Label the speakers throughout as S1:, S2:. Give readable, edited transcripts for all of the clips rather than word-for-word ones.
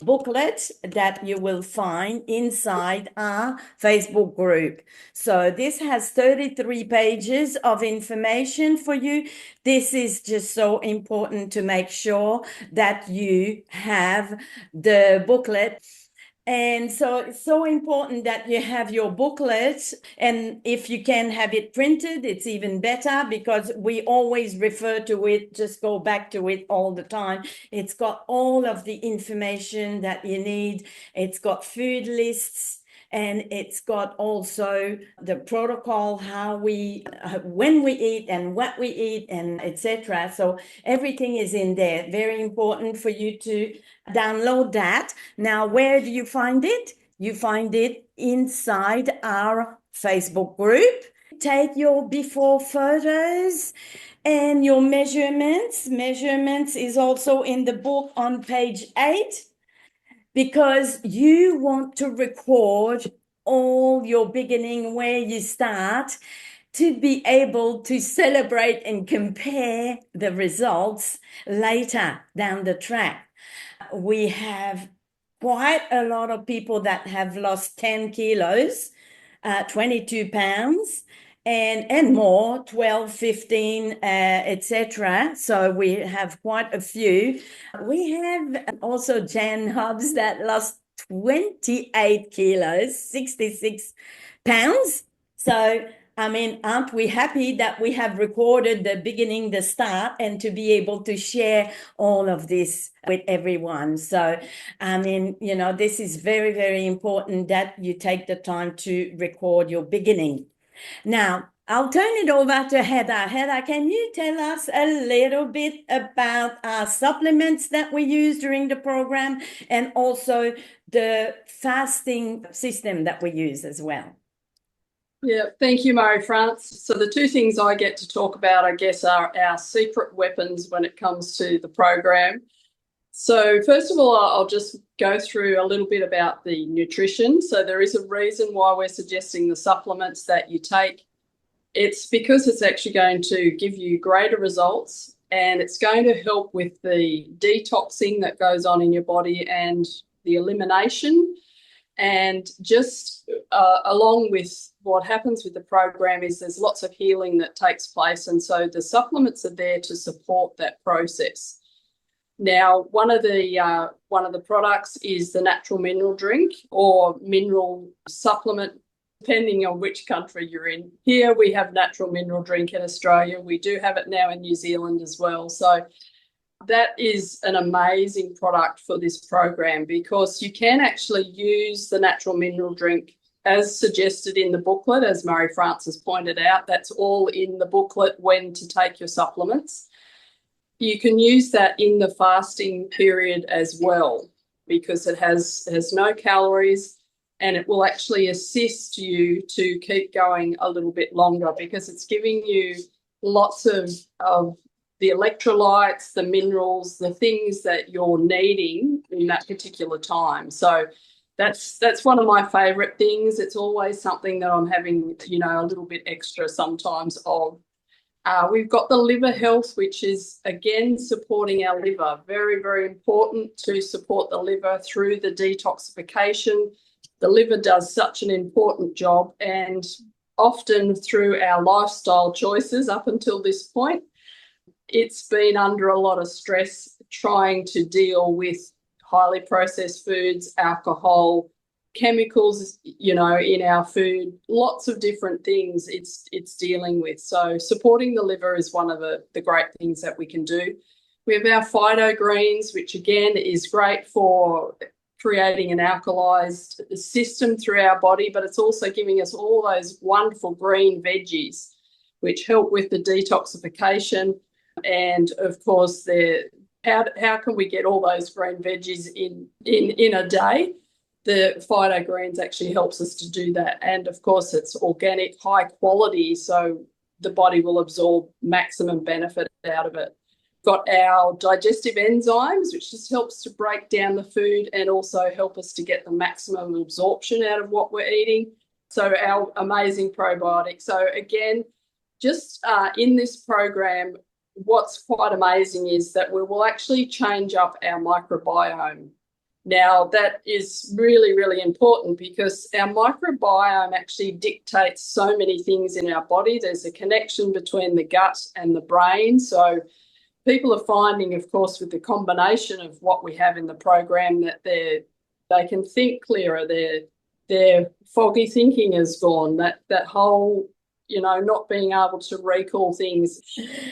S1: booklet that you will find inside our Facebook group. So this has 33 pages of information for you. This is just so important to make sure that you have the booklet. And so it's so important that you have your booklet. And if you can have it printed, it's even better because we always refer to it, just go back to it all the time. It's got all of the information that you need. It's got food lists. And it's got also the protocol, how we, when we eat and what we eat and etc. So everything is in there. Very important for you to download that. Now, where do you find it? You find it inside our Facebook group. Take your before photos and your measurements. Measurements is also in the book on page 8 because you want to record all your beginning, where you start, to be able to celebrate and compare the results later down the track. We have quite a lot of people that have lost 10 kilos, 22 pounds, and more, 12, 15, etc. So we have quite a few. We have also Jan Hobbs that lost 28 kilos, 66 pounds. So I mean, aren't we happy that we have recorded the beginning, the start, and to be able to share all of this with everyone? So, I mean, this is very, very important that you take the time to record your beginning. Now, I'll turn it over to Heather. Heather, can you tell us a little bit about our supplements that we use during the program and also the fasting system that we use as well?
S2: Yeah, thank you, Marie-France. So the two things I get to talk about, I guess, are our secret weapons when it comes to the program. So first of all, I'll just go through a little bit about the nutrition. So there is a reason why we're suggesting the supplements that you take. It's because it's actually going to give you greater results, and it's going to help with the detoxing that goes on in your body and the elimination. And just along with what happens with the program is there's lots of healing that takes place. And so the supplements are there to support that process. Now, one of the products is the natural mineral drink or mineral supplement, depending on which country you're in. Here we have natural mineral drink in Australia. We do have it now in New Zealand as well. So that is an amazing product for this program because you can actually use the natural mineral drink as suggested in the booklet, as Marie-France has pointed out. That's all in the booklet, when to take your supplements. You can use that in the fasting period as well because it has no calories, and it will actually assist you to keep going a little bit longer because it's giving you lots of the electrolytes, the minerals, the things that you're needing in that particular time. So that's one of my favourite things. It's always something that I'm having, a little bit extra sometimes of. We've got the liver health, which is, again, supporting our liver. Very, very important to support the liver through the detoxification. The liver does such an important job, and often through our lifestyle choices up until this point, it's been under a lot of stress trying to deal with highly processed foods, alcohol, chemicals, in our food, lots of different things it's dealing with. So supporting the liver is one of the great things that we can do. We have our phyto greens, which again is great for creating an alkalized system through our body, but it's also giving us all those wonderful green veggies, which help with the detoxification. And of course, how can we get all those green veggies in a day? The phyto greens actually helps us to do that. And of course, it's organic, high quality, so the body will absorb maximum benefit out of it. Got our digestive enzymes, which just helps to break down the food and also help us to get the maximum absorption out of what we're eating. So our amazing probiotics. So again, just in this program, what's quite amazing is that we will actually change up our microbiome. Now, that is really, really important because our microbiome actually dictates so many things in our body. There's a connection between the gut and the brain. So people are finding, of course, with the combination of what we have in the program, that they can think clearer. Their foggy thinking is gone. That whole, not being able to recall things,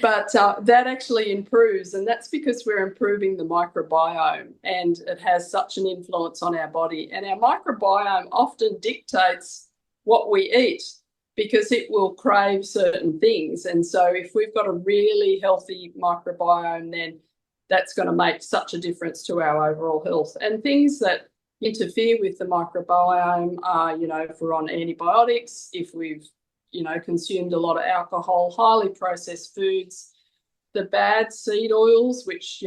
S2: but that actually improves, and that's because we're improving the microbiome, and it has such an influence on our body. And our microbiome often dictates what we eat because it will crave certain things. And so if we've got a really healthy microbiome, then that's going to make such a difference to our overall health. And things that interfere with the microbiome are, if we're on antibiotics, if we've consumed a lot of alcohol, highly processed foods, the bad seed oils, which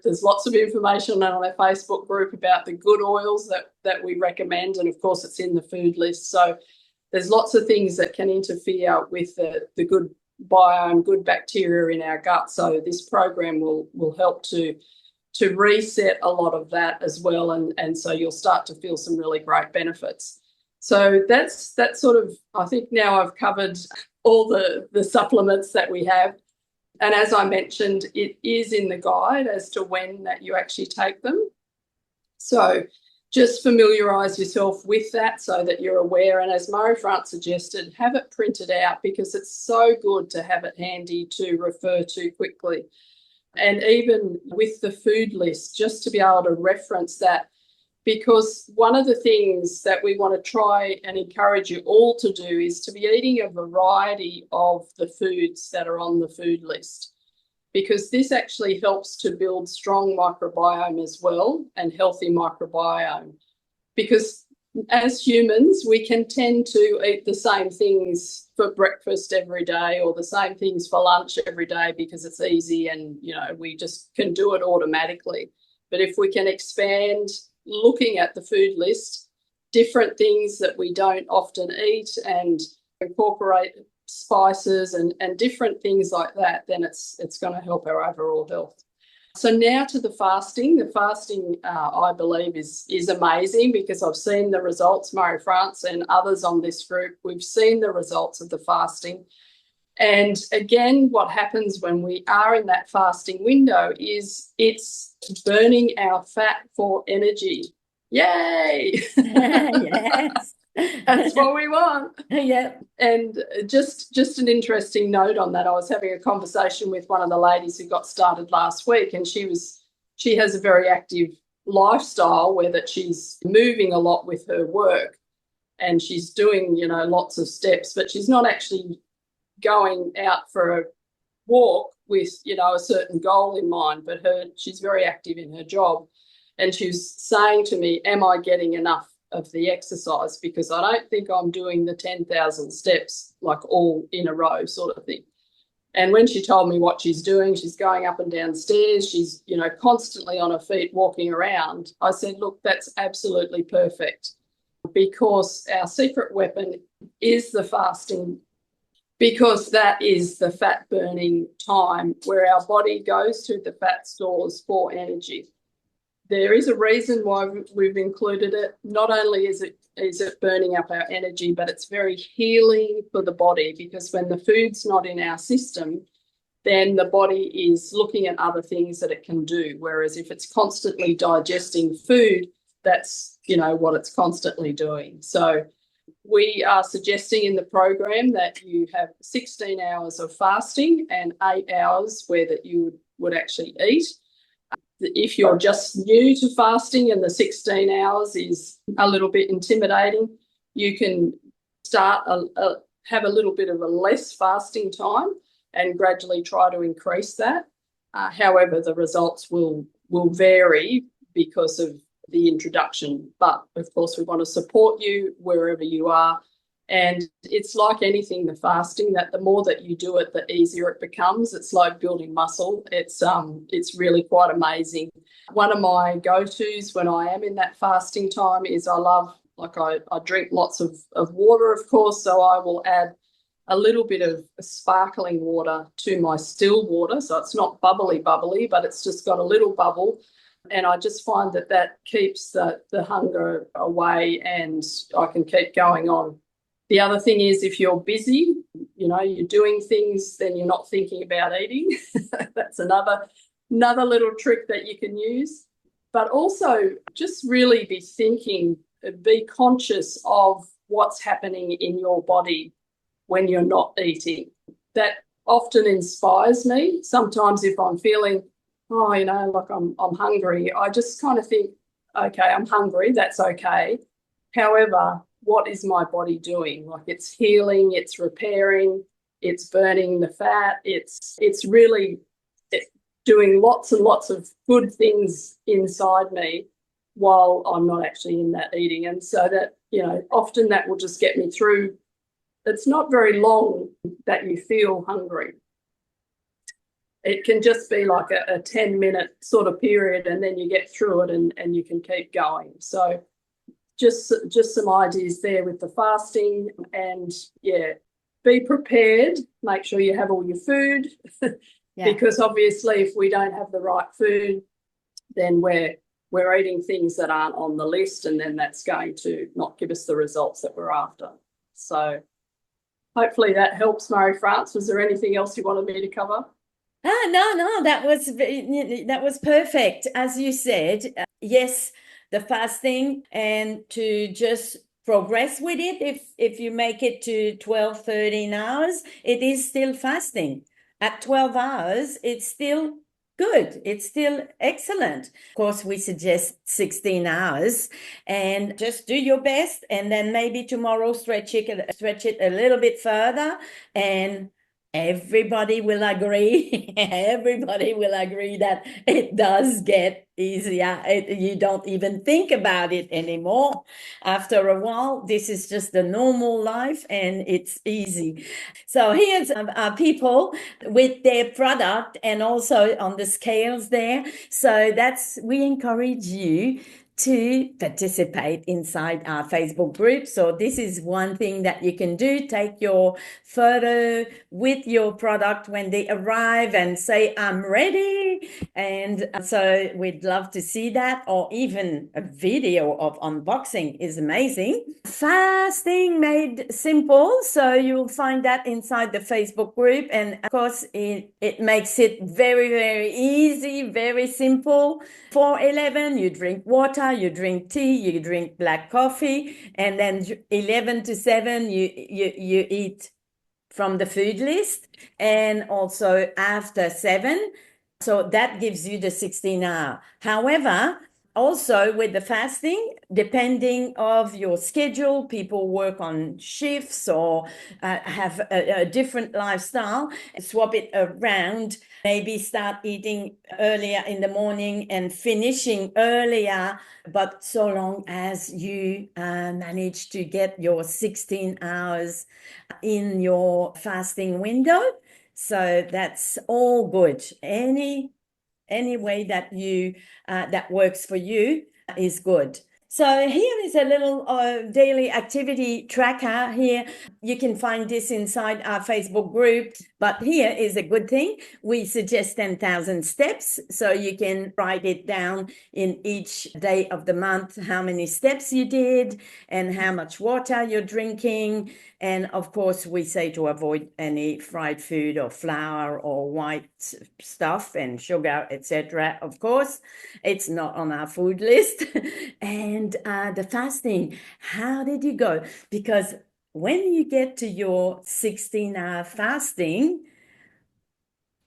S2: there's lots of information on our Facebook group about the good oils that we recommend, and of course it's in the food list. So there's lots of things that can interfere with the good biome, good bacteria in our gut. So this program will help to reset a lot of that as well, and so you'll start to feel some really great benefits. So that's sort of, I think now I've covered all the supplements that we have. And as I mentioned, it is in the guide as to when that you actually take them. So just familiarise yourself with that so that you're aware. And as Marie-France suggested, have it printed out because it's so good to have it handy to refer to quickly. And even with the food list, just to be able to reference that, because one of the things that we want to try and encourage you all to do is to be eating a variety of the foods that are on the food list, because this actually helps to build strong microbiome as well, and healthy microbiome. Because as humans, we can tend to eat the same things for breakfast every day or the same things for lunch every day because it's easy and, we just can do it automatically. But if we can expand looking at the food list, different things that we don't often eat, and incorporate spices and different things like that, then it's going to help our overall health. So now to the fasting. The fasting, I believe, is amazing because I've seen the results, Marie-France and others on this group. We've seen the results of the fasting. And again, what happens when we are in that fasting window is it's burning our fat for energy. Yay!
S1: Yes.
S2: That's what we want.
S1: Yeah.
S2: And just an interesting note on that, I was having a conversation with one of the ladies who got started last week, and she has a very active lifestyle where that she's moving a lot with her work, and she's doing, lots of steps, but she's not actually going out for a walk with, a certain goal in mind, but she's very active in her job. And she was saying to me, am I getting enough of the exercise? Because I don't think I'm doing the 10,000 steps like all in a row sort of thing. And when she told me what she's doing, she's going up and down stairs, she's, constantly on her feet walking around. I said, look, that's absolutely perfect, because our secret weapon is the fasting, because that is the fat burning time where our body goes to the fat stores for energy. There is a reason why we've included it. Not only is it burning up our energy, but it's very healing for the body, because when the food's not in our system, then the body is looking at other things that it can do. Whereas if it's constantly digesting food, that's, what it's constantly doing. So we are suggesting in the program that you have 16 hours of fasting and 8 hours where that you would actually eat. If you're just new to fasting and the 16 hours is a little bit intimidating, you can start have a little bit of a less fasting time and gradually try to increase that. However, the results will vary because of the introduction. But of course, we want to support you wherever you are. And it's like anything, the fasting, that the more that you do it, the easier it becomes. It's like building muscle. It's really quite amazing. One of my go-tos when I am in that fasting time is I drink lots of water, of course, so I will add a little bit of sparkling water to my still water. So it's not bubbly, but it's just got a little bubble. And I just find that that keeps the hunger away and I can keep going on. The other thing is if you're busy, you're doing things, then you're not thinking about eating. That's another little trick that you can use. But also just really be conscious of what's happening in your body when you're not eating. That often inspires me. Sometimes if I'm feeling, like I'm hungry, I just kind of think, okay, I'm hungry, that's okay. However, what is my body doing? Like it's healing, it's repairing, it's burning the fat, it's really doing lots and lots of good things inside me while I'm not actually in that eating. And so that, often that will just get me through. It's not very long that you feel hungry. It can just be like a 10-minute sort of period and then you get through it and you can keep going. So just some ideas there with the fasting and, be prepared. Make sure you have all your food because obviously if we don't have the right food, then we're eating things that aren't on the list and then that's going to not give us the results that we're after. So hopefully that helps, Marie-France. Was there anything else you wanted me to cover?
S1: No, that was perfect. As you said, yes, the fasting and to just progress with it. If you make it to 12, 13 hours, it is still fasting. At 12 hours, it's still good. It's still excellent. Of course, we suggest 16 hours and just do your best. And then maybe tomorrow stretch it a little bit further and everybody will agree. Everybody will agree that it does get easier. You don't even think about it anymore. After a while, this is just the normal life and it's easy. So here's people with their product and also on the scales there. So we encourage you to participate inside our Facebook group. So this is one thing that you can do. Take your photo with your product when they arrive and say, I'm ready. And so we'd love to see that, or even a video of unboxing is amazing. Fasting made simple. So you'll find that inside the Facebook group. And of course, it makes it very, very easy, very simple. 4:11, you drink water, you drink tea, you drink black coffee, and then 11 to 7, you eat from the food list, and also after 7. So that gives you the 16 hour. However, also with the fasting, depending of your schedule, people work on shifts or have a different lifestyle, swap it around, maybe start eating earlier in the morning and finishing earlier, but so long as you manage to get your 16 hours in your fasting window. So that's all good. Any way that you that works for you is good. So here is a little daily activity tracker here. You can find this inside our Facebook group, but here is a good thing. We suggest 10,000 steps, so you can write it down in each day of the month, how many steps you did and how much water you're drinking. And of course, we say to avoid any fried food or flour or white stuff and sugar, etc. Of course, it's not on our food list. And the fasting, how did you go? Because when you get to your 16-hour fasting,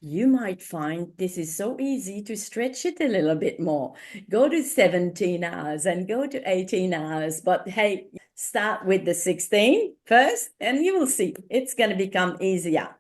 S1: you might find this is so easy to stretch it a little bit more. Go to 17 hours and go to 18 hours. But hey, start with the 16 first and you will see it's going to become easier.